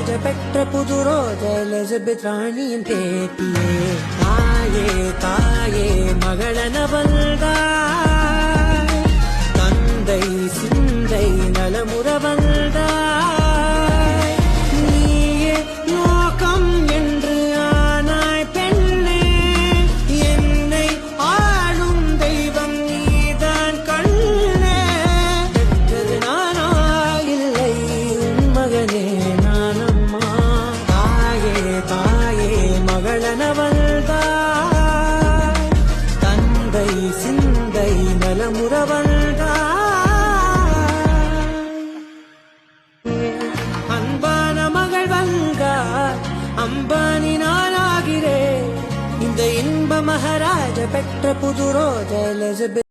மகாராஜ பெற்ற புது ரோஜ எலிசபெத் ராணியின் பேத்தியே. தாயே தாயே மகளன வந்தாய், தந்தை சிந்தை நலமுற வந்தாய். நீயே லோகம் என்று ஆனாய் பெண்ணே, என்னை ஆளும் தெய்வம் நீதான் கண்ணே. பெற்றது நானா இல்லை உன் மகனே நானம்மா. தாயே தாயே மகளன வந்தாய், தந்தை சிந்தை நலமுற வந்தாய். அன்பான மகள் வந்தாய், அம்பானி நானாகிறேன். இந்த இன்ப மகாராஜ பெற்ற புது ரோஜ எலிசபெத்